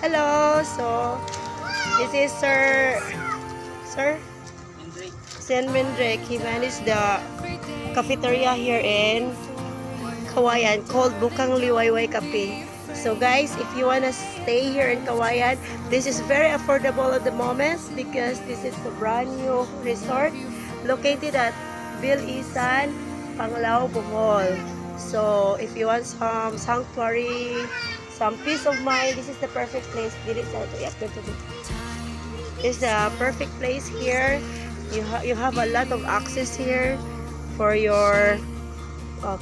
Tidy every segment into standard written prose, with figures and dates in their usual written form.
Hello. So, this is Sir Sen Mendrek. He managed the cafeteria here in Kawayan called Bukang Liwayway Cafe. So guys, if you wanna stay here in Kawayan, this is very affordable at the moment because this is a brand new resort located at Bill Isan, Panglao, Bohol. So if you want some sanctuary, some peace of mind, this is the perfect place. This is the perfect place here. You have a lot of access here for your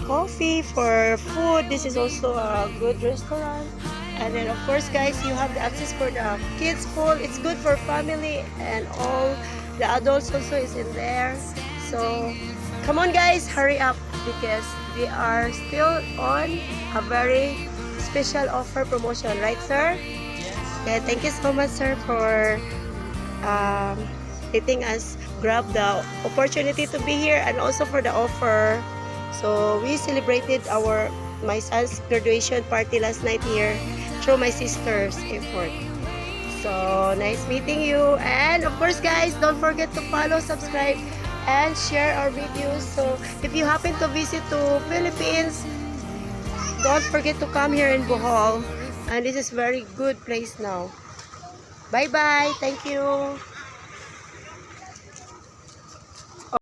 coffee, for food. This is also a good restaurant. And then of course guys, you have the access for the kids pool. It's good for family and all the adults also is in there. So come on guys, hurry up because we are still on a very special offer promotion, right sir? Yeah, thank you so much sir for letting us grab the opportunity to be here and also for the offer. So we celebrated my son's graduation party last night here through my sister's effort. So nice meeting you, and of course guys, don't forget to follow, subscribe and share our videos. So if you happen to visit to Philippines, don't forget to come here in Bohol, and this is very good place now. Bye bye, thank you.